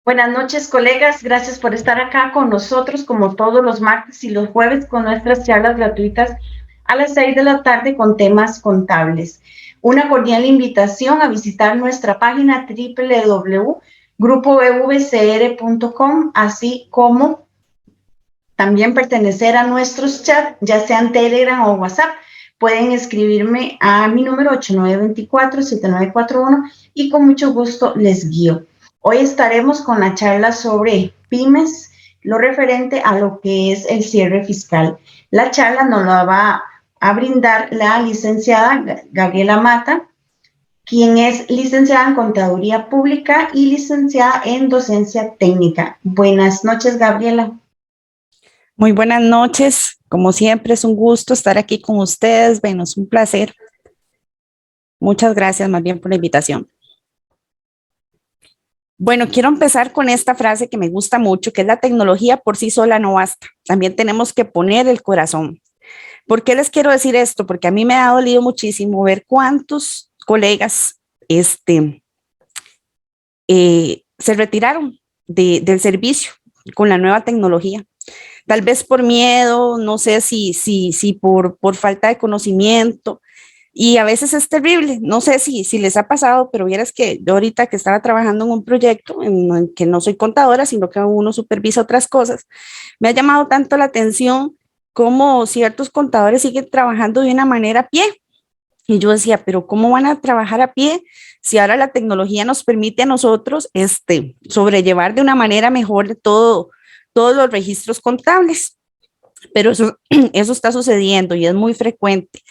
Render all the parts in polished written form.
Buenas noches, colegas. Gracias por estar acá con nosotros, como todos los martes y los jueves, con nuestras charlas gratuitas a las 6 de la tarde con temas contables. Una cordial invitación a visitar nuestra página www.grupovcr.com, así como también pertenecer a nuestros chats, ya sean Telegram o WhatsApp. Pueden escribirme a mi número 8924-7941 y con mucho gusto les guío. Hoy estaremos con la charla sobre pymes, lo referente a lo que es el cierre fiscal. La charla nos la va a brindar la licenciada Gabriela Mata, quien es licenciada en Contaduría Pública y licenciada en Docencia Técnica. Buenas noches, Gabriela. Muy buenas noches, como siempre es un gusto estar aquí con ustedes, bueno, es un placer. Muchas gracias más bien por la invitación. Bueno, quiero empezar con esta frase que me gusta mucho, que es la tecnología por sí sola no basta, también tenemos que poner el corazón. ¿Por qué les quiero decir esto? Porque a mí me ha dolido muchísimo ver cuántos colegas se retiraron del servicio con la nueva tecnología. Tal vez por miedo, no sé si por falta de conocimiento, y a veces es terrible, no sé si les ha pasado, pero vieras que yo ahorita que estaba trabajando en un proyecto en que no soy contadora, sino que uno supervisa otras cosas, me ha llamado tanto la atención cómo ciertos contadores siguen trabajando de una manera a pie. Y yo decía, pero ¿cómo van a trabajar a pie si ahora la tecnología nos permite a nosotros sobrellevar de una manera mejor todos los registros contables? Pero eso está sucediendo y es muy frecuente.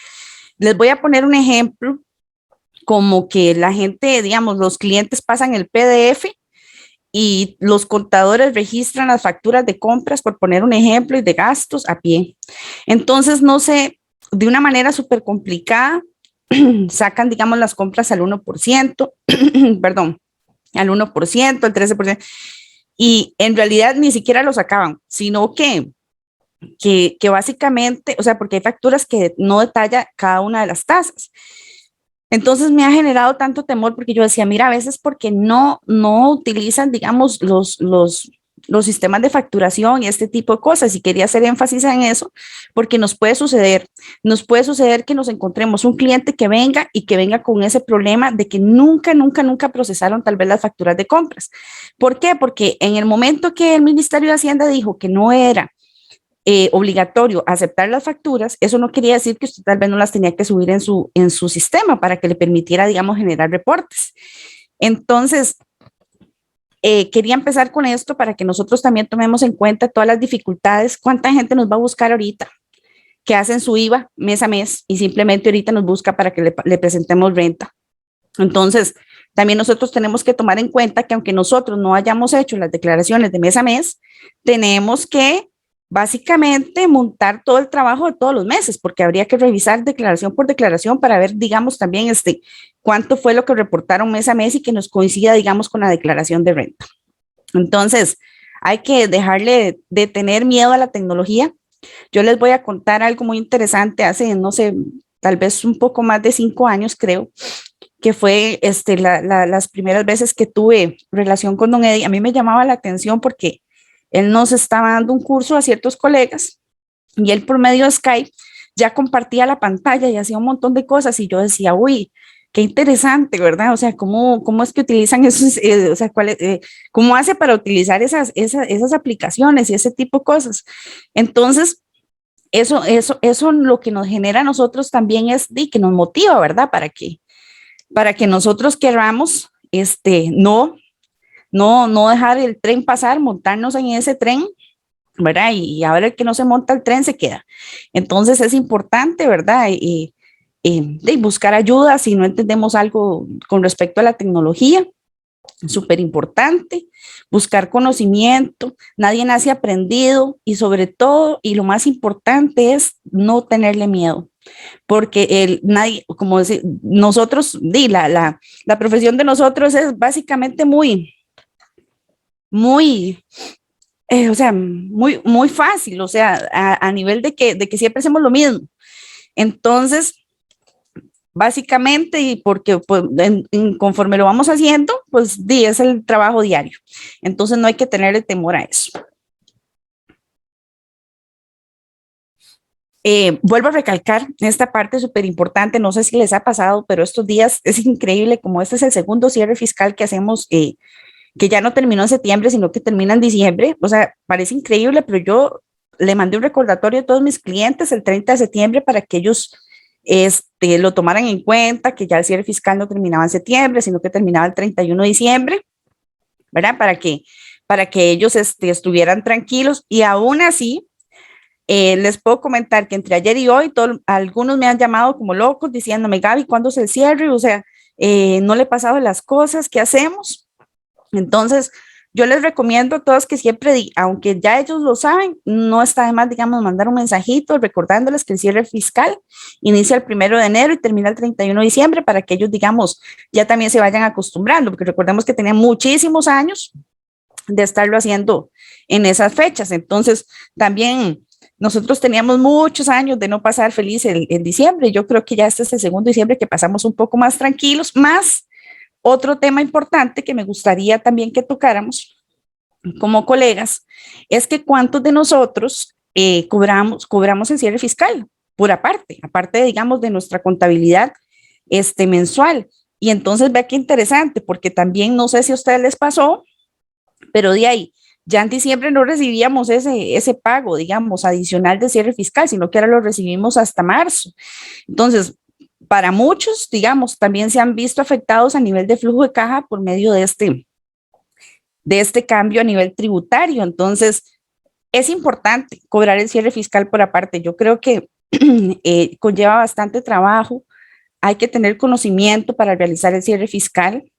Les voy a poner un ejemplo, como que la gente, digamos, los clientes pasan el PDF y los contadores registran las facturas de compras, por poner un ejemplo, y de gastos a pie. Entonces, no sé, de una manera súper complicada, sacan, digamos, las compras al 1%, perdón, al 1%, al 13%, y en realidad ni siquiera lo sacaban, sino que básicamente, o sea, porque hay facturas que no detalla cada una de las tasas. Entonces me ha generado tanto temor porque yo decía, mira, a veces porque no utilizan, digamos, los sistemas de facturación y este tipo de cosas, y quería hacer énfasis en eso porque nos puede suceder que nos encontremos un cliente que venga y que venga con ese problema de que nunca procesaron tal vez las facturas de compras. ¿Por qué? Porque en el momento que el Ministerio de Hacienda dijo que no era obligatorio aceptar las facturas, eso no quería decir que usted tal vez no las tenía que subir en su sistema para que le permitiera, digamos, generar reportes. Entonces, quería empezar con esto para que nosotros también tomemos en cuenta todas las dificultades. ¿Cuánta gente nos va a buscar ahorita que hacen su IVA mes a mes y simplemente ahorita nos busca para que le presentemos renta? Entonces, también nosotros tenemos que tomar en cuenta que aunque nosotros no hayamos hecho las declaraciones de mes a mes, tenemos que básicamente montar todo el trabajo de todos los meses, porque habría que revisar declaración por declaración para ver, digamos, también cuánto fue lo que reportaron mes a mes y que nos coincida, digamos, con la declaración de renta. Entonces, hay que dejarle de tener miedo a la tecnología. Yo les voy a contar algo muy interesante hace, no sé, tal vez un poco más de 5 años, creo, que fue las primeras veces que tuve relación con don Eddie. A mí me llamaba la atención porque él nos estaba dando un curso a ciertos colegas y él por medio de Skype ya compartía la pantalla y hacía un montón de cosas y yo decía, uy, qué interesante, ¿verdad? O sea, ¿cómo es que utilizan esos, o sea, cómo hace para utilizar esas aplicaciones y ese tipo de cosas? Entonces, eso lo que nos genera a nosotros también es que nos motiva, ¿verdad? Para que nosotros queramos, no dejar el tren pasar, montarnos en ese tren, ¿verdad? Y ahora el que no se monta el tren se queda. Entonces es importante, ¿verdad? De buscar ayuda si no entendemos algo con respecto a la tecnología, súper importante, buscar conocimiento, nadie nace aprendido y sobre todo, y lo más importante es no tenerle miedo, porque nadie, como decir, nosotros, la profesión de nosotros es básicamente muy, o sea, muy fácil, o sea, a nivel de que siempre hacemos lo mismo. Entonces, básicamente, y porque pues, conforme lo vamos haciendo, pues es el trabajo diario. Entonces no hay que tenerle temor a eso. Vuelvo a recalcar esta parte súper importante, no sé si les ha pasado, pero estos días es increíble como este es el segundo cierre fiscal que hacemos, que ya no terminó en septiembre, sino que termina en diciembre. O sea, parece increíble, pero yo le mandé un recordatorio a todos mis clientes el 30 de septiembre para que ellos lo tomaran en cuenta, que ya el cierre fiscal no terminaba en septiembre, sino que terminaba el 31 de diciembre, ¿verdad? Para que ellos estuvieran tranquilos y aún así, les puedo comentar que entre ayer y hoy, algunos me han llamado como locos diciéndome, Gaby, ¿cuándo es el cierre? O sea, no le he pasado las cosas, ¿qué hacemos? Entonces, yo les recomiendo a todos que siempre, aunque ya ellos lo saben, no está de más, digamos, mandar un mensajito recordándoles que el cierre fiscal inicia el 1 de enero y termina el 31 de diciembre para que ellos, digamos, ya también se vayan acostumbrando, porque recordemos que tenían muchísimos años de estarlo haciendo en esas fechas. Entonces, también nosotros teníamos muchos años de no pasar feliz en diciembre. Yo creo que ya este es el segundo diciembre que pasamos un poco más tranquilos, más otro tema importante que me gustaría también que tocáramos como colegas es que cuántos de nosotros cobramos el cierre fiscal por aparte, digamos, de nuestra contabilidad mensual. Y entonces vea qué interesante, porque también no sé si a ustedes les pasó, pero de ahí, ya en diciembre no recibíamos ese pago, digamos, adicional de cierre fiscal, sino que ahora lo recibimos hasta marzo. Entonces, para muchos, digamos, también se han visto afectados a nivel de flujo de caja por medio de este cambio a nivel tributario. Entonces, es importante cobrar el cierre fiscal por aparte. Yo creo que conlleva bastante trabajo. Hay que tener conocimiento para realizar el cierre fiscal.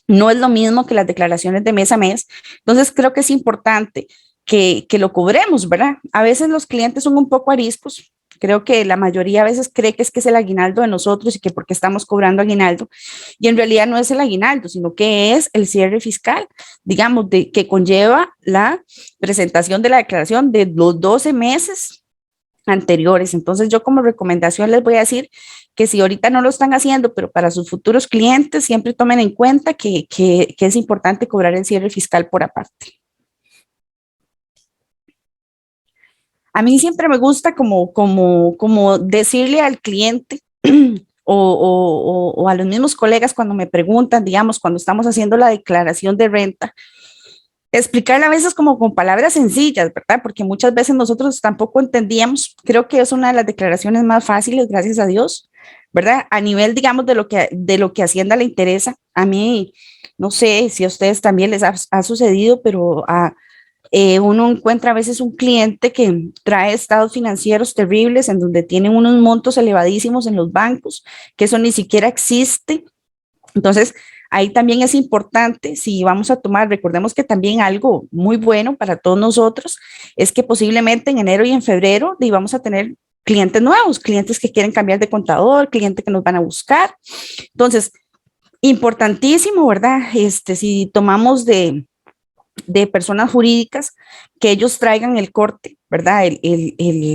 No es lo mismo que las declaraciones de mes a mes. Entonces, creo que es importante que lo cobremos, ¿verdad? A veces los clientes son un poco ariscos. Creo que la mayoría a veces cree que es el aguinaldo de nosotros y que porque estamos cobrando aguinaldo. Y en realidad no es el aguinaldo, sino que es el cierre fiscal, digamos, que conlleva la presentación de la declaración de los 12 meses anteriores. Entonces, yo como recomendación les voy a decir que si ahorita no lo están haciendo, pero para sus futuros clientes, siempre tomen en cuenta que es importante cobrar el cierre fiscal por aparte. A mí siempre me gusta como decirle al cliente o a los mismos colegas cuando me preguntan, digamos, cuando estamos haciendo la declaración de renta, explicarle a veces como con palabras sencillas, ¿verdad? Porque muchas veces nosotros tampoco entendíamos. Creo que es una de las declaraciones más fáciles, gracias a Dios, ¿verdad? A nivel, digamos, de lo que Hacienda le interesa. A mí, no sé si a ustedes también les ha sucedido, pero uno encuentra a veces un cliente que trae estados financieros terribles en donde tienen unos montos elevadísimos en los bancos, que eso ni siquiera existe. Entonces, ahí también es importante, si vamos a tomar, recordemos que también algo muy bueno para todos nosotros es que posiblemente en enero y en febrero vamos a tener clientes nuevos, clientes que quieren cambiar de contador, clientes que nos van a buscar. Entonces, importantísimo, ¿verdad? Si tomamos de personas jurídicas, que ellos traigan el corte, ¿verdad?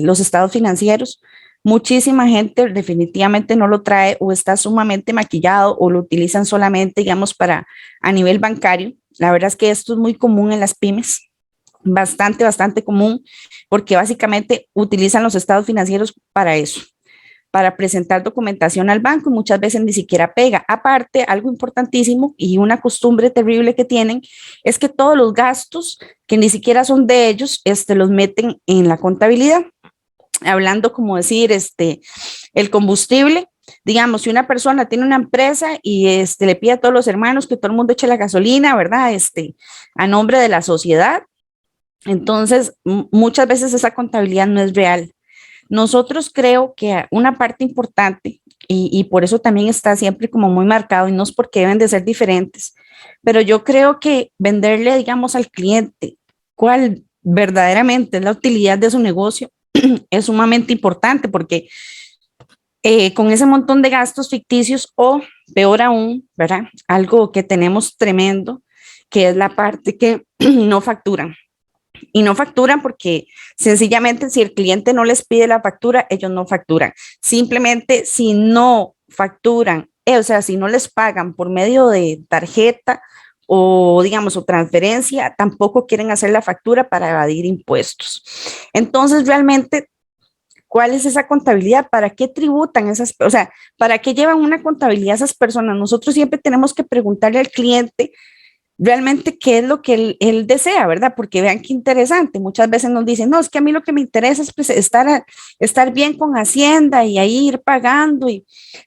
Los estados financieros. Muchísima gente definitivamente no lo trae o está sumamente maquillado o lo utilizan solamente, digamos, para a nivel bancario. La verdad es que esto es muy común en las pymes, bastante común, porque básicamente utilizan los estados financieros para eso, para presentar documentación al banco y muchas veces ni siquiera pega. Aparte, algo importantísimo y una costumbre terrible que tienen es que todos los gastos que ni siquiera son de ellos, los meten en la contabilidad. Hablando como decir, el combustible, digamos, si una persona tiene una empresa y le pide a todos los hermanos que todo el mundo eche la gasolina, ¿verdad? A nombre de la sociedad, entonces muchas veces esa contabilidad no es real. Nosotros creo que una parte importante, y por eso también está siempre como muy marcado, y no es porque deben de ser diferentes, pero yo creo que venderle, digamos, al cliente cuál verdaderamente es la utilidad de su negocio es sumamente importante porque con ese montón de gastos ficticios o peor aún, ¿verdad? Algo que tenemos tremendo, que es la parte que no facturan. Y no facturan porque sencillamente si el cliente no les pide la factura, ellos no facturan. Simplemente si no facturan, o sea, si no les pagan por medio de tarjeta o digamos o transferencia, tampoco quieren hacer la factura para evadir impuestos. Entonces, realmente, ¿cuál es esa contabilidad? ¿Para qué tributan esas, o sea, para qué llevan una contabilidad esas personas? Nosotros siempre tenemos que preguntarle al cliente realmente qué es lo que él desea, ¿verdad? Porque vean qué interesante, muchas veces nos dicen, no, es que a mí lo que me interesa es pues, estar bien con Hacienda y ahí ir pagando,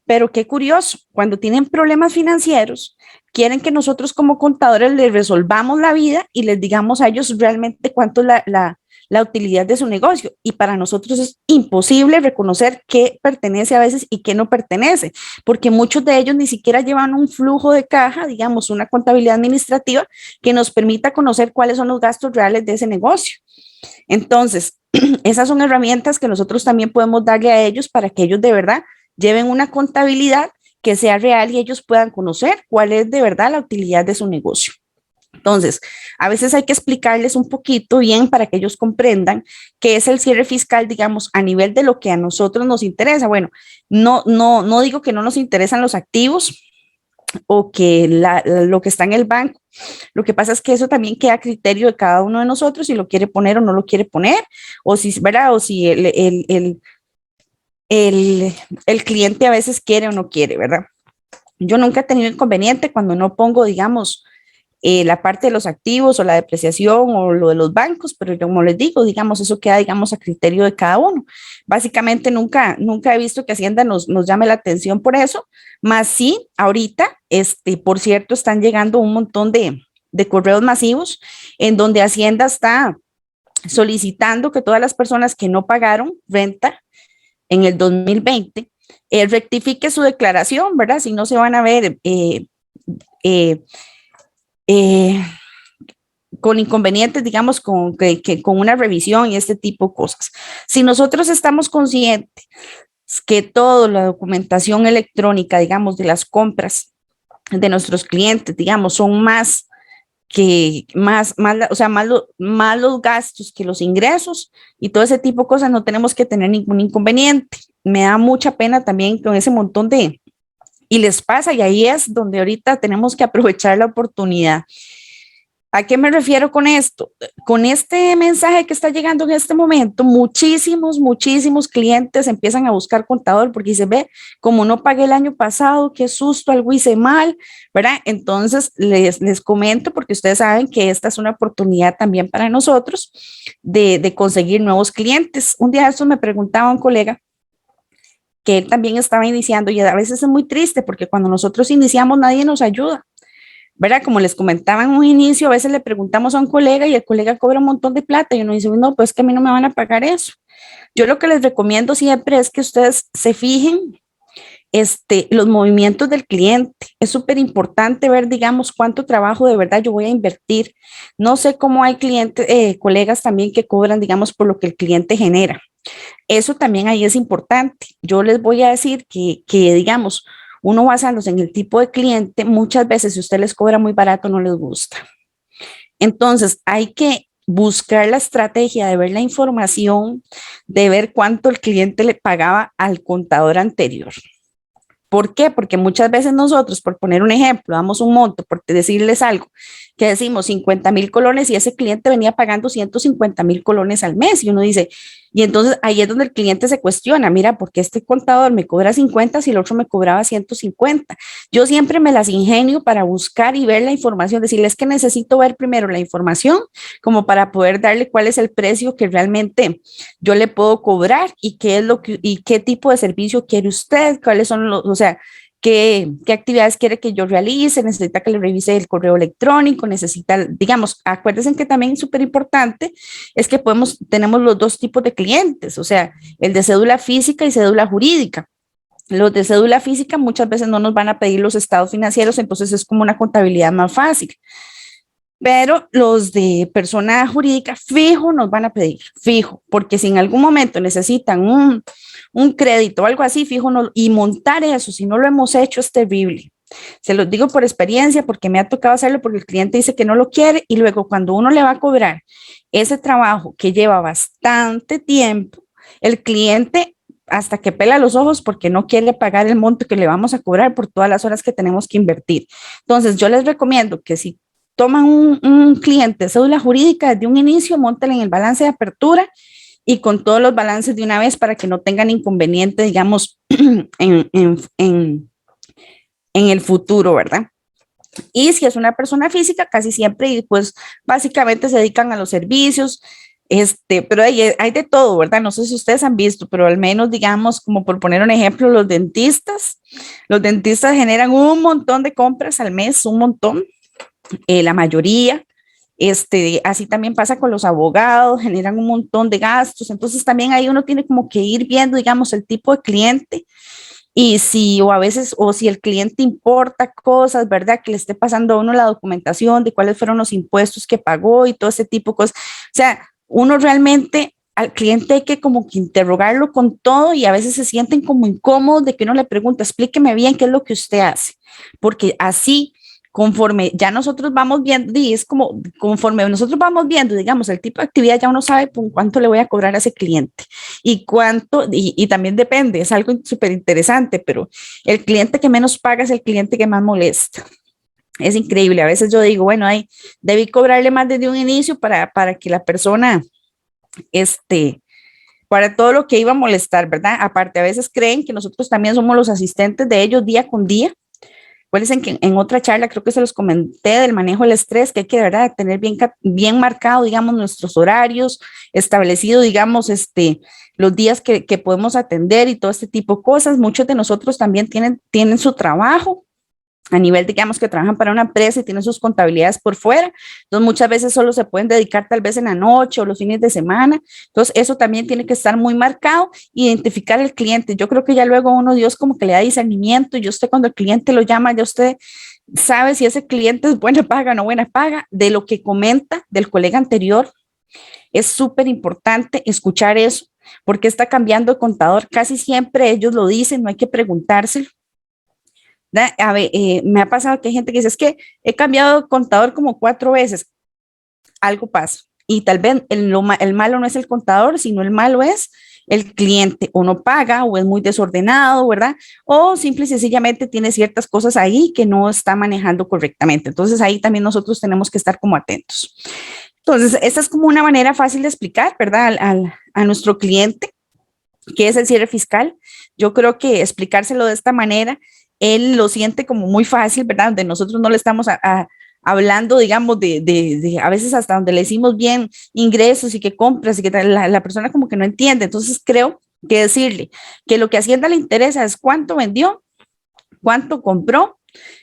pero qué curioso, cuando tienen problemas financieros, quieren que nosotros como contadores les resolvamos la vida y les digamos a ellos realmente cuánto es la utilidad de su negocio. Y para nosotros es imposible reconocer qué pertenece a veces y qué no pertenece, porque muchos de ellos ni siquiera llevan un flujo de caja, digamos, una contabilidad administrativa que nos permita conocer cuáles son los gastos reales de ese negocio. Entonces, esas son herramientas que nosotros también podemos darle a ellos para que ellos de verdad lleven una contabilidad que sea real y ellos puedan conocer cuál es de verdad la utilidad de su negocio. Entonces, a veces hay que explicarles un poquito bien para que ellos comprendan qué es el cierre fiscal, digamos, a nivel de lo que a nosotros nos interesa. Bueno, no digo que no nos interesan los activos o que lo que está en el banco. Lo que pasa es que eso también queda a criterio de cada uno de nosotros si lo quiere poner o no lo quiere poner, o si, ¿verdad? O si el cliente a veces quiere o no quiere, ¿verdad? Yo nunca he tenido inconveniente cuando no pongo, digamos, la parte de los activos o la depreciación o lo de los bancos, pero como les digo, digamos, eso queda, digamos, a criterio de cada uno. Básicamente nunca he visto que Hacienda nos llame la atención por eso, más sí, ahorita, por cierto, están llegando un montón de correos masivos en donde Hacienda está solicitando que todas las personas que no pagaron renta en el 2020 rectifique su declaración, ¿verdad? Si no se van a ver eh, con inconvenientes, digamos, con una revisión y este tipo de cosas. Si nosotros estamos conscientes que toda la documentación electrónica, digamos, de las compras de nuestros clientes, digamos, son más los gastos que los ingresos y todo ese tipo de cosas, no tenemos que tener ningún inconveniente. Me da mucha pena también con ese montón y les pasa, y ahí es donde ahorita tenemos que aprovechar la oportunidad. ¿A qué me refiero con esto? Con este mensaje que está llegando en este momento, muchísimos clientes empiezan a buscar contador porque se ve, como no pagué el año pasado, qué susto, algo hice mal, ¿verdad? Entonces les comento porque ustedes saben que esta es una oportunidad también para nosotros de conseguir nuevos clientes. Un día de estos me preguntaba un colega que él también estaba iniciando y a veces es muy triste porque cuando nosotros iniciamos nadie nos ayuda. ¿Verdad? Como les comentaba en un inicio, a veces le preguntamos a un colega y el colega cobra un montón de plata y uno dice, no, pues que a mí no me van a pagar eso. Yo lo que les recomiendo siempre es que ustedes se fijen los movimientos del cliente. Es súper importante ver, digamos, cuánto trabajo de verdad yo voy a invertir. No sé cómo hay clientes, colegas también que cobran, digamos, por lo que el cliente genera. Eso también ahí es importante. Yo les voy a decir que digamos, uno basándose en el tipo de cliente, muchas veces si usted les cobra muy barato no les gusta. Entonces hay que buscar la estrategia de ver la información, de ver cuánto el cliente le pagaba al contador anterior. ¿Por qué? Porque muchas veces nosotros, por poner un ejemplo, damos un monto, por decirles algo, que decimos 50,000 colones y ese cliente venía pagando 150,000 colones al mes y uno dice, y entonces ahí es donde el cliente se cuestiona, mira, ¿por qué este contador me cobra 50 si el otro me cobraba 150? Yo siempre me las ingenio para buscar y ver la información, decirles que necesito ver primero la información como para poder darle cuál es el precio que realmente yo le puedo cobrar y qué es lo que, y qué tipo de servicio quiere usted, cuáles son los, o sea, qué actividades quiere que yo realice, necesita que le revise el correo electrónico, necesita, digamos, acuérdense que también es súper importante, es que tenemos los dos tipos de clientes, o sea, el de cédula física y cédula jurídica. Los de cédula física muchas veces no nos van a pedir los estados financieros, entonces es como una contabilidad más fácil. Pero los de persona jurídica fijo nos van a pedir, fijo, porque si en algún momento necesitan un crédito o algo así, fijo, no, y montar eso, si no lo hemos hecho, es terrible. Se los digo por experiencia, porque me ha tocado hacerlo, porque el cliente dice que no lo quiere y luego cuando uno le va a cobrar ese trabajo que lleva bastante tiempo, el cliente hasta que pela los ojos porque no quiere pagar el monto que le vamos a cobrar por todas las horas que tenemos que invertir. Entonces, yo les recomiendo que si toman un cliente cédula jurídica desde un inicio, monten en el balance de apertura y con todos los balances de una vez para que no tengan inconveniente, digamos, en el futuro, ¿verdad? Y si es una persona física, casi siempre, pues básicamente se dedican a los servicios, pero hay de todo, ¿verdad? No sé si ustedes han visto, pero al menos, digamos, como por poner un ejemplo, los dentistas generan un montón de compras al mes, un montón, la mayoría. Así también pasa con los abogados, generan un montón de gastos, entonces también ahí uno tiene como que ir viendo, digamos, el tipo de cliente y si o a veces o si el cliente importa cosas, ¿verdad? Que le esté pasando a uno la documentación de cuáles fueron los impuestos que pagó y todo ese tipo de cosas. O sea, uno realmente al cliente hay que como que interrogarlo con todo y a veces se sienten como incómodos de que uno le pregunta, explíqueme bien qué es lo que usted hace, porque así conforme ya nosotros vamos viendo, y es como conforme nosotros vamos viendo, digamos, el tipo de actividad, ya uno sabe por cuánto le voy a cobrar a ese cliente y cuánto, y también depende, es algo súper interesante, pero el cliente que menos paga es el cliente que más molesta. Es increíble, a veces yo digo, bueno, debí cobrarle más desde un inicio para que la persona, para todo lo que iba a molestar, ¿verdad? Aparte, a veces creen que nosotros también somos los asistentes de ellos día con día. Acuérdense que en otra charla creo que se los comenté del manejo del estrés, que hay que de verdad tener bien marcado, digamos, nuestros horarios, establecido, digamos, los días que podemos atender y todo este tipo de cosas. Muchos de nosotros también tienen su trabajo a nivel, digamos, que trabajan para una empresa y tienen sus contabilidades por fuera. Entonces, muchas veces solo se pueden dedicar tal vez en la noche o los fines de semana. Entonces, eso también tiene que estar muy marcado, identificar al cliente. Yo creo que ya luego uno, Dios como que le da discernimiento y usted cuando el cliente lo llama, ya usted sabe si ese cliente es buena paga o no buena paga. De lo que comenta del colega anterior, es súper importante escuchar eso, porque está cambiando de contador. Casi siempre ellos lo dicen, no hay que preguntárselo. A ver, me ha pasado que hay gente que dice, es que he cambiado de contador como 4 veces, algo pasa. Y tal vez el malo no es el contador, sino el malo es el cliente, o no paga, o es muy desordenado, ¿verdad? O simple y sencillamente tiene ciertas cosas ahí que no está manejando correctamente. Entonces ahí también nosotros tenemos que estar como atentos. Entonces, esta es como una manera fácil de explicar, ¿verdad? A nuestro cliente qué es el cierre fiscal. Yo creo que explicárselo de esta manera él lo siente como muy fácil, ¿verdad? Donde nosotros no le estamos hablando, digamos, de a veces hasta donde le decimos bien ingresos y que compras y que la persona como que no entiende. Entonces creo que decirle que lo que a Hacienda le interesa es cuánto vendió, cuánto compró,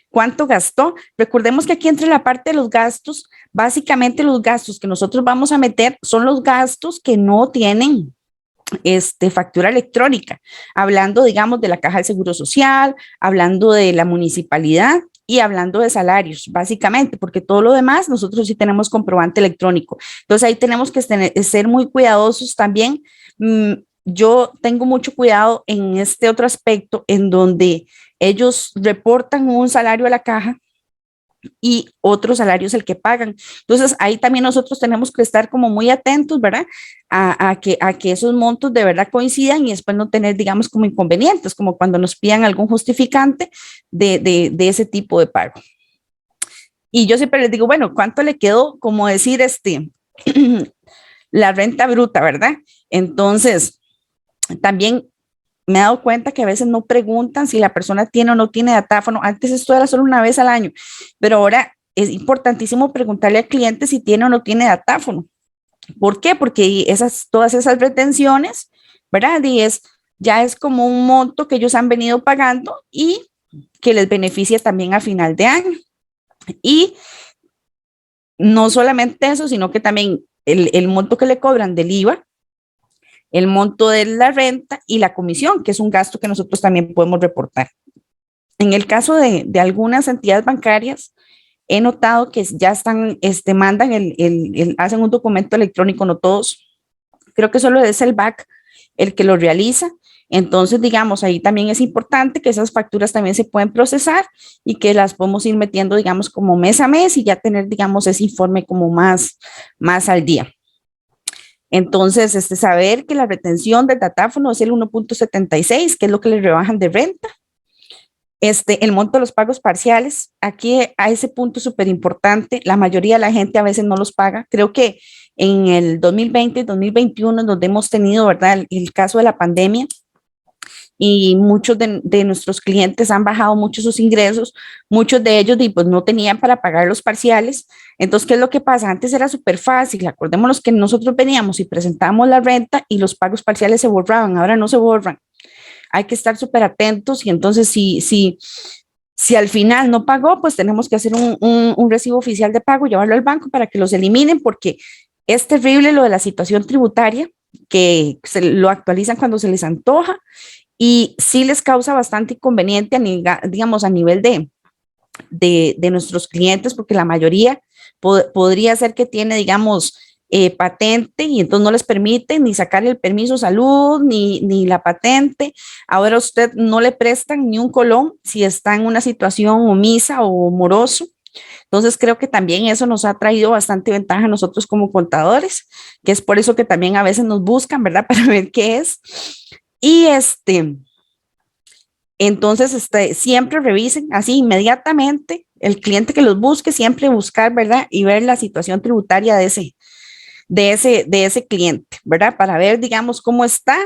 cuánto gastó. Recordemos que aquí entre la parte de los gastos, básicamente los gastos que nosotros vamos a meter son los gastos que no tienen factura electrónica, hablando, digamos, de la Caja de Seguro Social, hablando de la municipalidad y hablando de salarios, básicamente, porque todo lo demás nosotros sí tenemos comprobante electrónico. Entonces ahí tenemos que ser muy cuidadosos también. Yo tengo mucho cuidado en este otro aspecto en donde ellos reportan un salario a la caja y otro salario es el que pagan. Entonces, ahí también nosotros tenemos que estar como muy atentos, ¿verdad? A que esos montos de verdad coincidan y después no tener, digamos, como inconvenientes, como cuando nos pidan algún justificante de ese tipo de pago. Y yo siempre les digo, bueno, ¿cuánto le quedó? Como decir, la renta bruta, ¿verdad? Entonces, también me he dado cuenta que a veces no preguntan si la persona tiene o no tiene datáfono. Antes esto era solo una vez al año, pero ahora es importantísimo preguntarle al cliente si tiene o no tiene datáfono. ¿Por qué? Porque todas esas retenciones, ¿verdad? Ya es como un monto que ellos han venido pagando y que les beneficia también a final de año. Y no solamente eso, sino que también el monto que le cobran del IVA, el monto de la renta y la comisión, que es un gasto que nosotros también podemos reportar. En el caso de algunas entidades bancarias, he notado que ya están, mandan hacen un documento electrónico, no todos, creo que solo es el BAC el que lo realiza. Entonces, digamos, ahí también es importante que esas facturas también se pueden procesar y que las podemos ir metiendo, digamos, como mes a mes y ya tener, digamos, ese informe como más al día. Entonces, saber que la retención del datáfono es el 1.76, que es lo que le rebajan de renta. El monto de los pagos parciales, aquí a ese punto súper importante, la mayoría de la gente a veces no los paga. Creo que en el 2020 y 2021, donde hemos tenido, ¿verdad?, el caso de la pandemia, y muchos de nuestros clientes han bajado mucho sus ingresos, muchos de ellos pues, no tenían para pagar los parciales. Entonces, ¿qué es lo que pasa? Antes era súper fácil, acordémonos que nosotros veníamos y presentábamos la renta y los pagos parciales se borraban, ahora no se borran. Hay que estar súper atentos y entonces si al final no pagó, pues tenemos que hacer un recibo oficial de pago, llevarlo al banco para que los eliminen, porque es terrible lo de la situación tributaria, que se lo actualizan cuando se les antoja y sí les causa bastante inconveniente, digamos, a nivel de nuestros clientes, porque la mayoría podría ser que tiene, digamos, patente y entonces no les permite ni sacar el permiso de salud ni la patente. Ahora usted no le prestan ni un colón si está en una situación omisa o moroso. Entonces creo que también eso nos ha traído bastante ventaja a nosotros como contadores, que es por eso que también a veces nos buscan, ¿verdad? Para ver qué es. Y entonces siempre revisen así inmediatamente el cliente que los busque, siempre buscar, ¿verdad? Y ver la situación tributaria de ese cliente, ¿verdad? Para ver, digamos, cómo está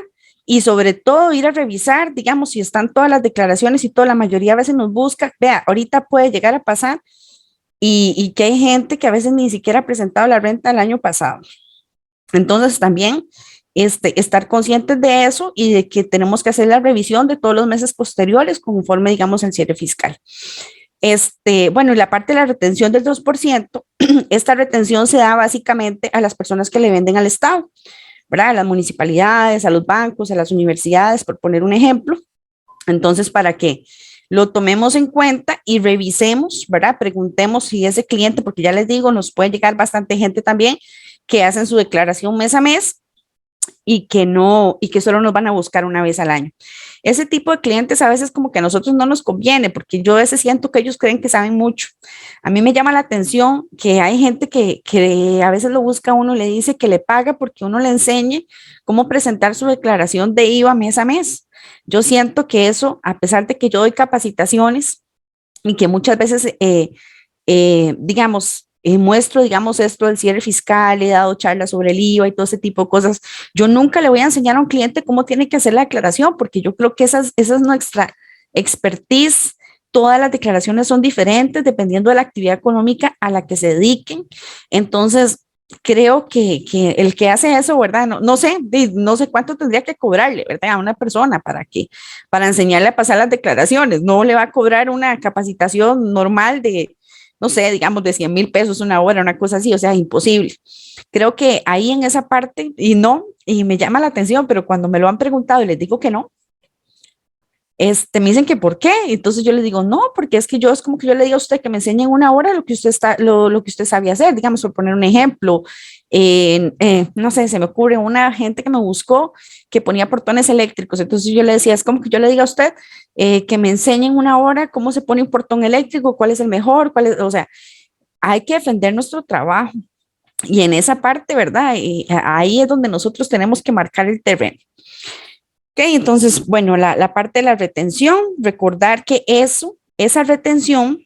y sobre todo ir a revisar, digamos, si están todas las declaraciones y toda la mayoría a veces nos busca, vea, ahorita puede llegar a pasar y que hay gente que a veces ni siquiera ha presentado la renta del año pasado. Entonces también estar conscientes de eso y de que tenemos que hacer la revisión de todos los meses posteriores conforme, digamos, el cierre fiscal. Bueno, y la parte de la retención del 2%, esta retención se da básicamente a las personas que le venden al Estado, ¿verdad? A las municipalidades, a los bancos, a las universidades, por poner un ejemplo. Entonces, para que lo tomemos en cuenta y revisemos, ¿verdad? Preguntemos si ese cliente, porque ya les digo, nos puede llegar bastante gente también que hacen su declaración mes a mes y que solo nos van a buscar una vez al año. Ese tipo de clientes a veces como que a nosotros no nos conviene, porque yo a veces siento que ellos creen que saben mucho. A mí me llama la atención que hay gente que a veces lo busca a uno y le dice que le paga porque uno le enseñe cómo presentar su declaración de IVA mes a mes. Yo siento que eso, a pesar de que yo doy capacitaciones y que muchas veces, digamos, muestro, digamos, esto del cierre fiscal, he dado charlas sobre el IVA y todo ese tipo de cosas. Yo nunca le voy a enseñar a un cliente cómo tiene que hacer la declaración, porque yo creo que esa es nuestra expertise. Todas las declaraciones son diferentes dependiendo de la actividad económica a la que se dediquen. Entonces, creo que el que hace eso, ¿verdad? No sé, no sé cuánto tendría que cobrarle, ¿verdad? A una persona para enseñarle a pasar las declaraciones. No le va a cobrar una capacitación normal de, no sé, digamos de 100,000 pesos una hora, una cosa así, o sea, imposible. Creo que ahí en esa parte, y me llama la atención, pero cuando me lo han preguntado y les digo que no, me dicen que por qué, entonces yo les digo, no, porque es que es como que yo le digo a usted que me enseñe en una hora lo que usted lo que usted sabía hacer, digamos, por poner un ejemplo, no sé, se me ocurre una gente que me buscó que ponía portones eléctricos, entonces yo le decía, es como que yo le diga a usted que me enseñe en una hora cómo se pone un portón eléctrico, cuál es el mejor, o sea, hay que defender nuestro trabajo y en esa parte, ¿verdad? Y ahí es donde nosotros tenemos que marcar el terreno. Ok, entonces, bueno, la parte de la retención, recordar que esa retención,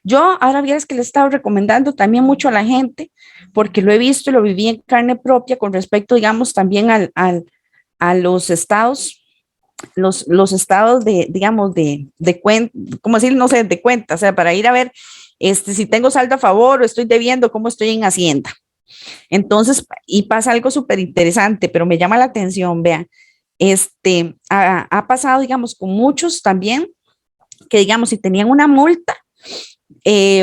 yo ahora vieras que le he estado recomendando también mucho a la gente, porque lo he visto y lo viví en carne propia con respecto, digamos, también a los estados, los estados de, digamos, de cuenta, ¿cómo decir? No sé, de cuenta, o sea, para ir a ver si tengo saldo a favor o estoy debiendo, cómo estoy en Hacienda. Entonces, y pasa algo súper interesante, pero me llama la atención, vean. Ha pasado, digamos, con muchos también, que digamos, si tenían una multa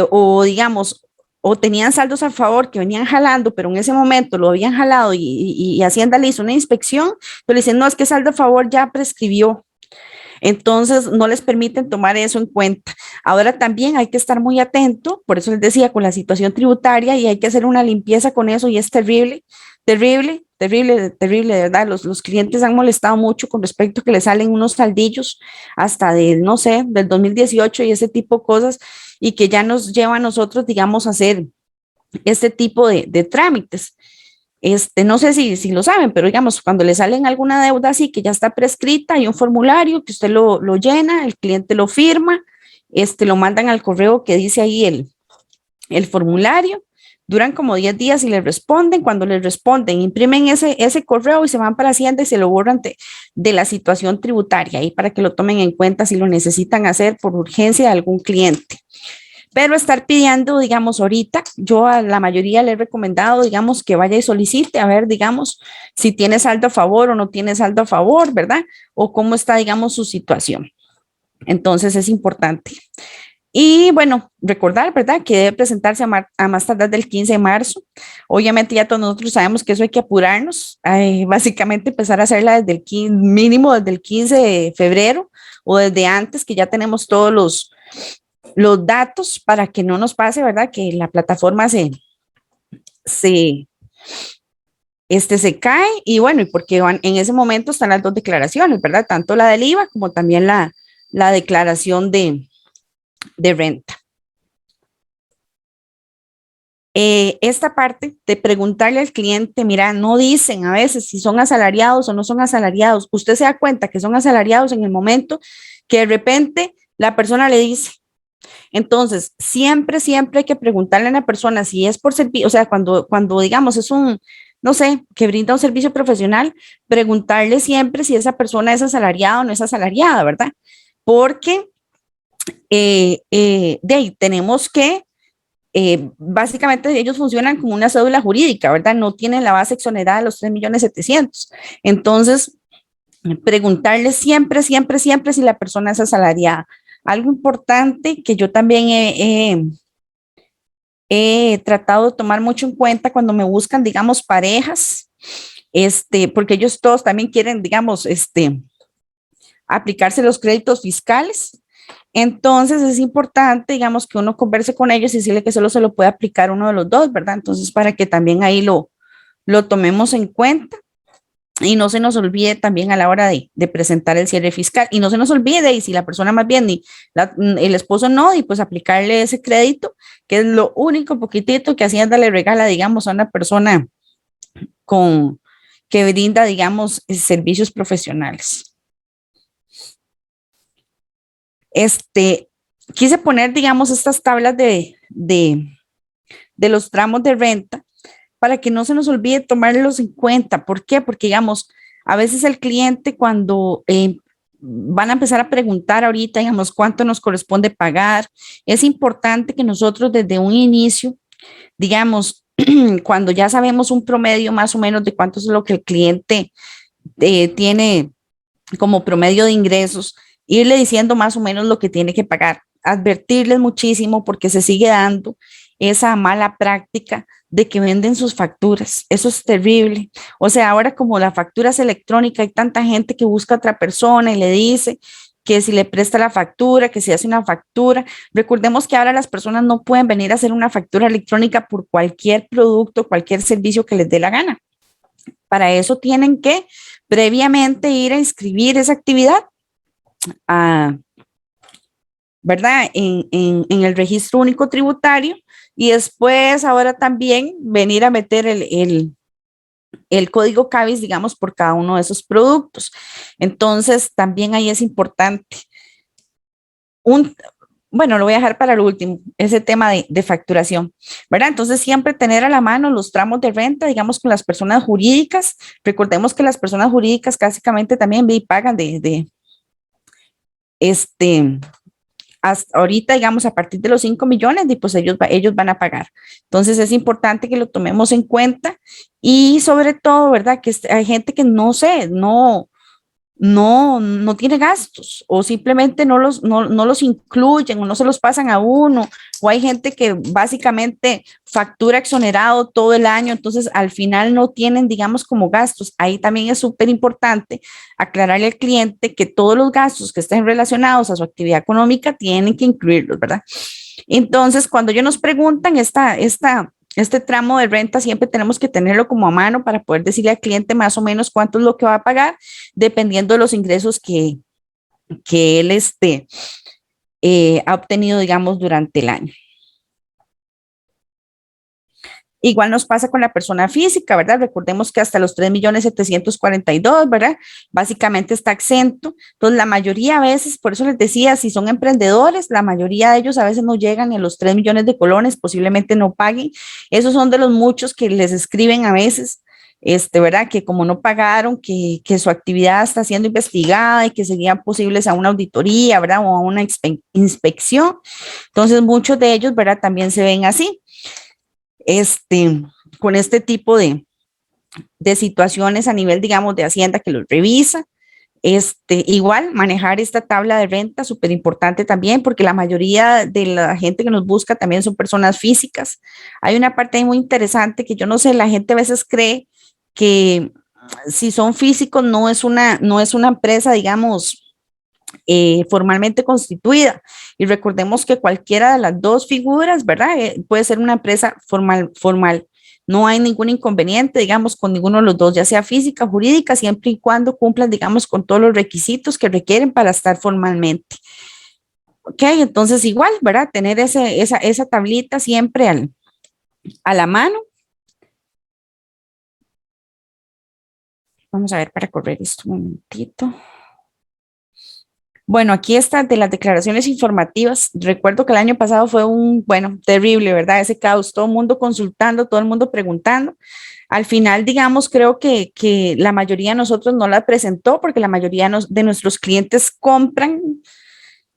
o digamos, o tenían saldos a favor que venían jalando, pero en ese momento lo habían jalado y Hacienda le hizo una inspección, pero le dicen, no, es que saldo a favor ya prescribió. Entonces, no les permiten tomar eso en cuenta. Ahora también hay que estar muy atento, por eso les decía, con la situación tributaria y hay que hacer una limpieza con eso y es terrible, terrible, terrible, terrible, de verdad. Los clientes han molestado mucho con respecto a que les salen unos saldillos hasta de, no sé, del 2018 y ese tipo de cosas y que ya nos lleva a nosotros, digamos, a hacer este tipo de trámites. no sé si lo saben, pero digamos, cuando le salen alguna deuda así que ya está prescrita, hay un formulario que usted lo llena, el cliente lo firma, lo mandan al correo que dice ahí el formulario, duran como 10 días y le responden. Cuando les responden, imprimen ese correo y se van para Hacienda y se lo borran de la situación tributaria, ahí para que lo tomen en cuenta si lo necesitan hacer por urgencia de algún cliente. Pero estar pidiendo, digamos, ahorita, yo a la mayoría le he recomendado, digamos, que vaya y solicite, a ver, digamos, si tiene saldo a favor o no tiene saldo a favor, ¿verdad? O cómo está, digamos, su situación. Entonces es importante. Y bueno, recordar, ¿verdad? Que debe presentarse a más tardar del 15 de marzo. Obviamente ya todos nosotros sabemos que eso hay que apurarnos, básicamente empezar a hacerla desde el 15, mínimo desde el 15 de febrero o desde antes, que ya tenemos todos los datos para que no nos pase, ¿verdad? Que la plataforma se, se cae y bueno, y porque en ese momento están las dos declaraciones, ¿verdad? Tanto la del IVA como también la declaración de renta. Esta parte de preguntarle al cliente, mira, no dicen a veces si son asalariados o no son asalariados. Usted se da cuenta que son asalariados en el momento que de repente la persona le dice. Entonces, siempre hay que preguntarle a la persona si es por servicio, o sea, cuando digamos es no sé, que brinda un servicio profesional, preguntarle siempre si esa persona es asalariada o no es asalariada, ¿verdad? Porque de ahí tenemos que básicamente ellos funcionan como una cédula jurídica, ¿verdad? No tienen la base exonerada de los 3.700.000. Entonces, preguntarle siempre si la persona es asalariada. Algo importante que yo también he tratado de tomar mucho en cuenta cuando me buscan, digamos, parejas, porque ellos todos también quieren, digamos, aplicarse los créditos fiscales. Entonces es importante, digamos, que uno converse con ellos y decirle que solo se lo puede aplicar uno de los dos, ¿verdad? Entonces, para que también ahí lo tomemos en cuenta y no se nos olvide también a la hora de presentar el cierre fiscal. Y no se nos olvide, y si la persona más bien, el esposo no, y pues aplicarle ese crédito, que es lo único poquitito que Hacienda le regala, digamos, a una persona que brinda, digamos, servicios profesionales. Quise poner, digamos, estas tablas de los tramos de renta para que no se nos olvide tomarlos en cuenta. ¿Por qué? Porque, digamos, a veces el cliente cuando van a empezar a preguntar ahorita, digamos, cuánto nos corresponde pagar, es importante que nosotros desde un inicio, digamos, cuando ya sabemos un promedio más o menos de cuánto es lo que el cliente tiene como promedio de ingresos, irle diciendo más o menos lo que tiene que pagar, advertirles muchísimo porque se sigue dando esa mala práctica de que venden sus facturas. Eso es terrible. O sea, ahora como la factura es electrónica, hay tanta gente que busca a otra persona y le dice que si le presta la factura, que si hace una factura. Recordemos que ahora las personas no pueden venir a hacer una factura electrónica por cualquier producto, cualquier servicio que les dé la gana. Para eso tienen que previamente ir a inscribir esa actividad ¿verdad? En el registro único tributario y después ahora también venir a meter el código CABIS, digamos, por cada uno de esos productos. Entonces, también ahí es importante. Bueno, lo voy a dejar para el último, ese tema de facturación, ¿verdad? Entonces, siempre tener a la mano los tramos de renta, digamos, con las personas jurídicas. Recordemos que las personas jurídicas básicamente también pagan hasta ahorita, digamos, a partir de los 5 millones, y pues ellos van a pagar. Entonces es importante que lo tomemos en cuenta y sobre todo, ¿verdad? Que hay gente que no sé, no tiene gastos o simplemente no los incluyen o no se los pasan a uno, o hay gente que básicamente factura exonerado todo el año, entonces al final no tienen, digamos, como gastos. Ahí también es súper importante aclararle al cliente que todos los gastos que estén relacionados a su actividad económica tienen que incluirlos, ¿verdad? Entonces, cuando ellos nos preguntan este tramo de renta, siempre tenemos que tenerlo como a mano para poder decirle al cliente más o menos cuánto es lo que va a pagar, dependiendo de los ingresos que él ha obtenido, digamos, durante el año. Igual nos pasa con la persona física, ¿verdad? Recordemos que hasta los 3.742.000, ¿verdad? Básicamente está exento. Entonces, la mayoría a veces, por eso les decía, si son emprendedores, la mayoría de ellos a veces no llegan a los 3 millones de colones, posiblemente no paguen. Esos son de los muchos que les escriben a veces, ¿verdad? Que como no pagaron, que su actividad está siendo investigada y que serían posibles a una auditoría, ¿verdad? O a una inspección. Entonces, muchos de ellos, ¿verdad? También se ven así, con este tipo de situaciones a nivel, digamos, de Hacienda que los revisa. Igual manejar esta tabla de renta, súper importante también, porque la mayoría de la gente que nos busca también son personas físicas. Hay una parte ahí muy interesante que yo no sé, la gente a veces cree que si son físicos no es una empresa, digamos, formalmente constituida. Y recordemos que cualquiera de las dos figuras, ¿verdad? Puede ser una empresa formal. No hay ningún inconveniente, digamos, con ninguno de los dos, ya sea física o jurídica, siempre y cuando cumplan, digamos, con todos los requisitos que requieren para estar formalmente. Ok, entonces igual, ¿verdad? Tener esa tablita siempre a la mano. Vamos a ver para correr esto un momentito. Bueno, aquí está de las declaraciones informativas. Recuerdo que el año pasado fue terrible, ¿verdad? Ese caos, todo el mundo consultando, todo el mundo preguntando. Al final, digamos, creo que la mayoría de nosotros no la presentó porque la mayoría de nuestros clientes compran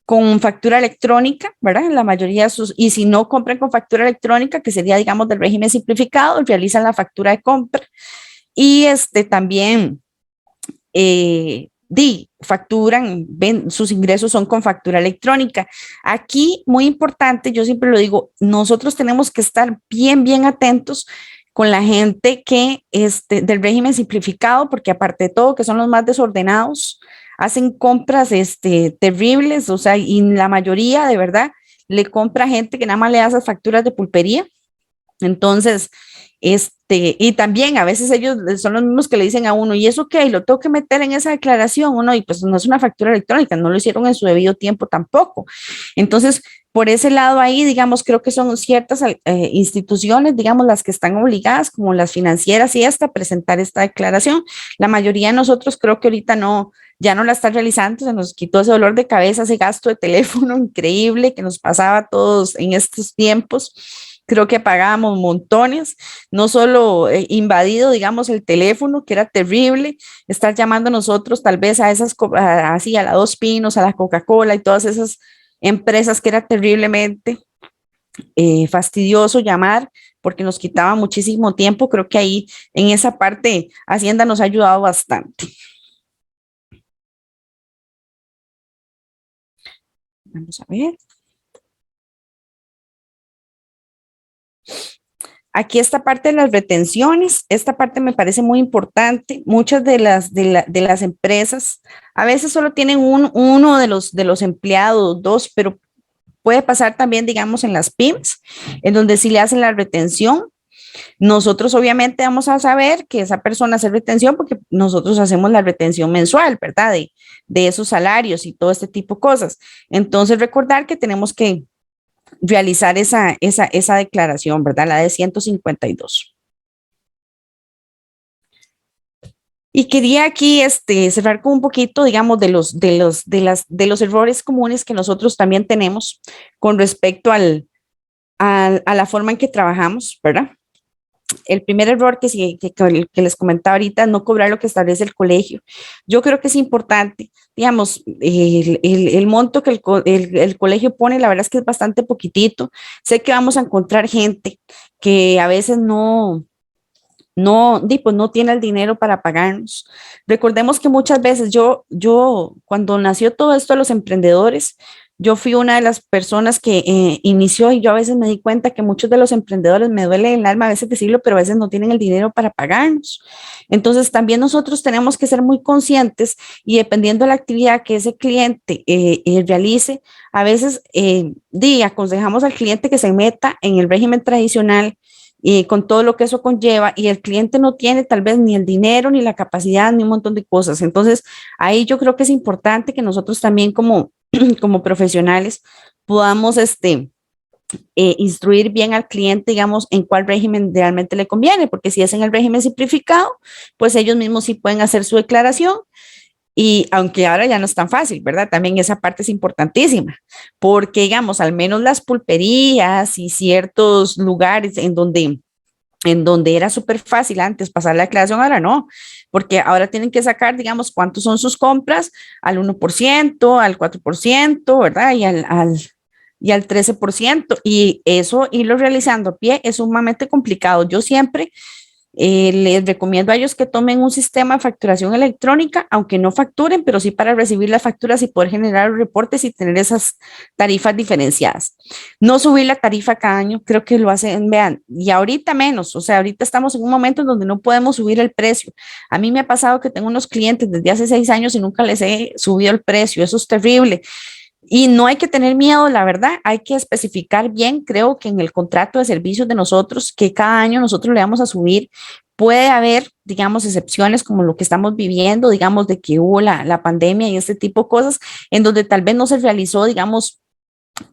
con factura electrónica, ¿verdad? La mayoría y si no compran con factura electrónica, que sería, digamos, del régimen simplificado, realizan la factura de compra. Y también facturan, sus ingresos son con factura electrónica. Aquí, muy importante, yo siempre lo digo, nosotros tenemos que estar bien, bien atentos con la gente que del régimen simplificado, porque aparte de todo, que son los más desordenados, hacen compras terribles, o sea, y la mayoría de verdad le compra gente que nada más le hace facturas de pulpería. Entonces, y también a veces ellos son los mismos que le dicen a uno, ¿y eso qué? ¿Y lo tengo que meter en esa declaración? Uno, y pues no es una factura electrónica, no lo hicieron en su debido tiempo tampoco. Entonces, por ese lado ahí, digamos, creo que son ciertas instituciones, digamos, las que están obligadas, como las financieras y a presentar esta declaración. La mayoría de nosotros creo que ahorita ya no la están realizando, se nos quitó ese dolor de cabeza, ese gasto de teléfono increíble que nos pasaba a todos en estos tiempos. Creo que pagábamos montones, no solo invadido, digamos, el teléfono, que era terrible, estar llamando a nosotros tal vez así a la Dos Pinos, a la Coca-Cola y todas esas empresas que era terriblemente fastidioso llamar porque nos quitaba muchísimo tiempo. Creo que ahí en esa parte Hacienda nos ha ayudado bastante. Vamos a ver. Aquí esta parte de las retenciones, esta parte me parece muy importante. Muchas de las empresas a veces solo tienen uno de los empleados, dos, pero puede pasar también, digamos, en las pymes, en donde sí le hacen la retención. Nosotros obviamente vamos a saber que esa persona hace retención porque nosotros hacemos la retención mensual, ¿verdad? De esos salarios y todo este tipo de cosas. Entonces, recordar que tenemos que realizar esa declaración, ¿verdad? La de 152. Y quería aquí cerrar con un poquito, digamos, de los errores comunes que nosotros también tenemos con respecto a la forma en que trabajamos, ¿verdad? El primer error que les comentaba ahorita es no cobrar lo que establece el colegio. Yo creo que es importante, digamos, el monto que el colegio pone, la verdad es que es bastante poquitito. Sé que vamos a encontrar gente que a veces pues no tiene el dinero para pagarnos. Recordemos que muchas veces cuando nació todo esto de los emprendedores, yo fui una de las personas que inició y yo a veces me di cuenta que muchos de los emprendedores, me duele el alma a veces decirlo, pero a veces no tienen el dinero para pagarnos. Entonces también nosotros tenemos que ser muy conscientes y dependiendo de la actividad que ese cliente realice, a veces aconsejamos al cliente que se meta en el régimen tradicional y con todo lo que eso conlleva, y el cliente no tiene tal vez ni el dinero, ni la capacidad, ni un montón de cosas. Entonces, ahí yo creo que es importante que nosotros también como profesionales podamos instruir bien al cliente, digamos, en cuál régimen realmente le conviene, porque si es en el régimen simplificado, pues ellos mismos sí pueden hacer su declaración. Y aunque ahora ya no es tan fácil, ¿verdad? También esa parte es importantísima, porque digamos, al menos las pulperías y ciertos lugares en donde era súper fácil antes pasar la declaración, ahora no, porque ahora tienen que sacar, digamos, cuántos son sus compras al 1%, al 4%, ¿verdad? Y al 13%. Y eso, irlo realizando a pie es sumamente complicado. Yo siempre les recomiendo a ellos que tomen un sistema de facturación electrónica, aunque no facturen, pero sí para recibir las facturas y poder generar reportes y tener esas tarifas diferenciadas. No subir la tarifa cada año, creo que lo hacen, vean, y ahorita menos, o sea, ahorita estamos en un momento en donde no podemos subir el precio. A mí me ha pasado que tengo unos clientes desde hace 6 años y nunca les he subido el precio, eso es terrible. Y no hay que tener miedo, la verdad, hay que especificar bien, creo que en el contrato de servicios de nosotros, que cada año nosotros le vamos a subir. Puede haber, digamos, excepciones como lo que estamos viviendo, digamos, de que hubo la pandemia y este tipo de cosas, en donde tal vez no se realizó, digamos,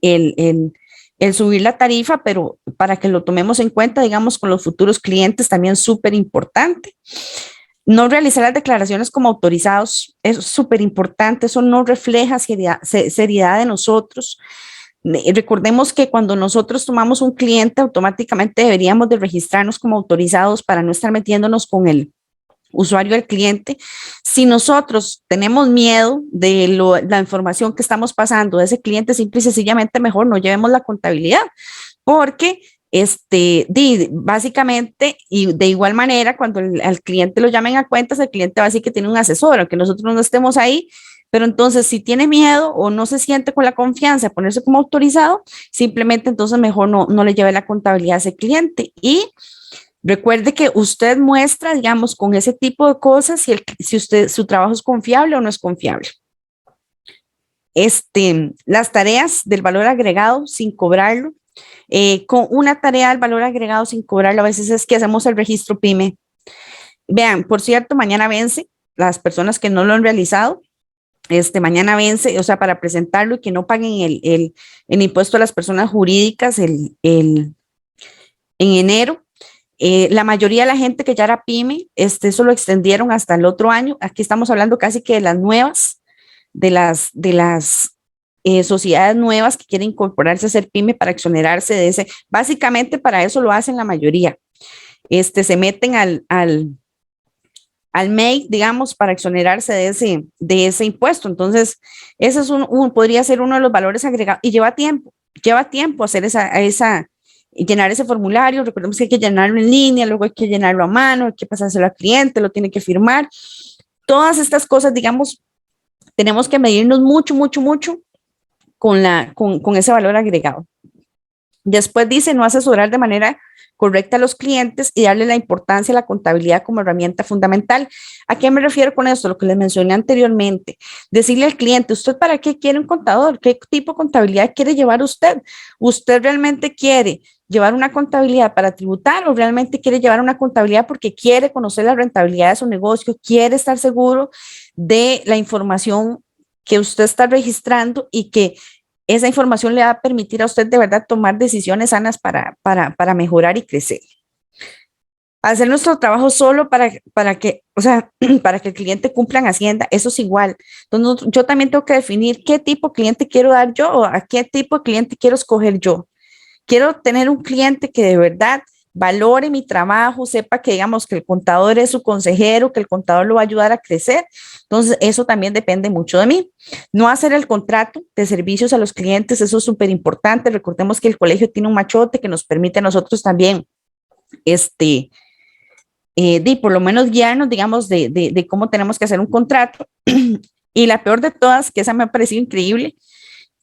el subir la tarifa, pero para que lo tomemos en cuenta, digamos, con los futuros clientes también súper importante. No realizar las declaraciones como autorizados es súper importante, eso no refleja seriedad de nosotros. Recordemos que cuando nosotros tomamos un cliente, automáticamente deberíamos de registrarnos como autorizados para no estar metiéndonos con el usuario del cliente. Si nosotros tenemos miedo de la información que estamos pasando de ese cliente, simple y sencillamente mejor no llevemos la contabilidad, porque básicamente, y de igual manera, cuando al cliente lo llamen a cuentas, el cliente va a decir que tiene un asesor, aunque nosotros no estemos ahí, pero entonces si tiene miedo o no se siente con la confianza de ponerse como autorizado, simplemente entonces mejor no le lleve la contabilidad a ese cliente. Y recuerde que usted muestra, digamos, con ese tipo de cosas si su trabajo es confiable o no es confiable. Las tareas del valor agregado sin cobrarlo. Con una tarea del valor agregado sin cobrarlo, a veces es que hacemos el registro PYME. Vean, por cierto, mañana vence, las personas que no lo han realizado, mañana vence, o sea, para presentarlo y que no paguen el impuesto a las personas jurídicas en enero. La mayoría de la gente que ya era PYME, eso lo extendieron hasta el otro año. Aquí estamos hablando casi que de las nuevas, de las sociedades nuevas que quieren incorporarse a ser PYME para exonerarse de ese. Básicamente para eso lo hacen la mayoría. Se meten al MEI, digamos, para exonerarse de ese impuesto. Entonces, ese es podría ser uno de los valores agregados y lleva tiempo hacer llenar ese formulario. Recordemos que hay que llenarlo en línea, luego hay que llenarlo a mano, hay que pasárselo al cliente, lo tiene que firmar. Todas estas cosas, digamos, tenemos que medirnos mucho, mucho, mucho con ese valor agregado. Después dice no asesorar de manera correcta a los clientes y darle la importancia a la contabilidad como herramienta fundamental. ¿A qué me refiero con esto? Lo que les mencioné anteriormente. Decirle al cliente, ¿usted para qué quiere un contador? ¿Qué tipo de contabilidad quiere llevar usted? ¿Usted realmente quiere llevar una contabilidad para tributar o realmente quiere llevar una contabilidad porque quiere conocer la rentabilidad de su negocio, quiere estar seguro de la información que usted está registrando y que esa información le va a permitir a usted de verdad tomar decisiones sanas para mejorar y crecer? Hacer nuestro trabajo solo para que, o sea, para que el cliente cumpla en Hacienda, eso es igual. Entonces, yo también tengo que definir qué tipo de cliente quiero dar yo o a qué tipo de cliente quiero escoger yo. Quiero tener un cliente que de verdad valore mi trabajo, sepa que digamos que el contador es su consejero, que el contador lo va a ayudar a crecer. Entonces, eso también depende mucho de mí. No hacer el contrato de servicios a los clientes, eso es súper importante. Recordemos que el colegio tiene un machote que nos permite a nosotros también, por lo menos guiarnos, digamos, de cómo tenemos que hacer un contrato. Y la peor de todas, que esa me ha parecido increíble,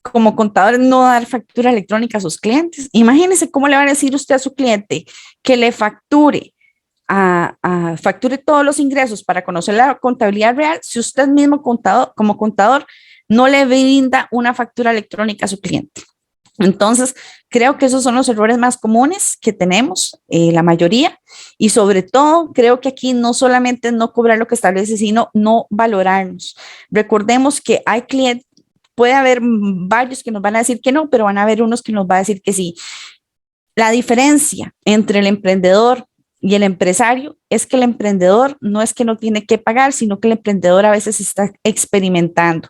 como contador, no dar factura electrónica a sus clientes. Imagínense cómo le van a decir usted a su cliente que le facture facture todos los ingresos para conocer la contabilidad real si usted mismo como contador no le brinda una factura electrónica a su cliente. Entonces, creo que esos son los errores más comunes que tenemos, la mayoría, y sobre todo creo que aquí no solamente no cobrar lo que establece, sino no valorarnos. Recordemos que hay clientes, puede haber varios que nos van a decir que no, pero van a haber unos que nos va a decir que sí. La diferencia entre el emprendedor y el empresario es que el emprendedor no es que no tiene que pagar, sino que el emprendedor a veces está experimentando.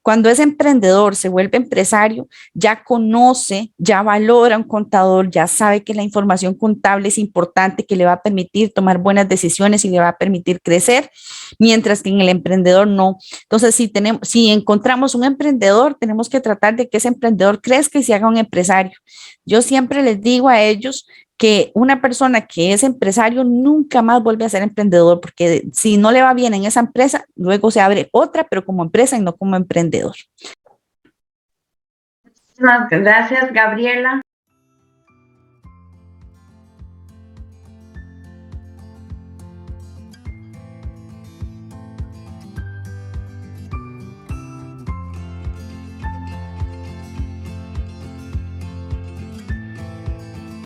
Cuando ese emprendedor se vuelve empresario, ya conoce, ya valora a un contador, ya sabe que la información contable es importante, que le va a permitir tomar buenas decisiones y le va a permitir crecer, mientras que en el emprendedor no. Entonces, si encontramos un emprendedor, tenemos que tratar de que ese emprendedor crezca y se haga un empresario. Yo siempre les digo a ellos que una persona que es empresario nunca más vuelve a ser emprendedor, porque si no le va bien en esa empresa, luego se abre otra, pero como empresa y no como emprendedor. Muchísimas gracias, Gabriela.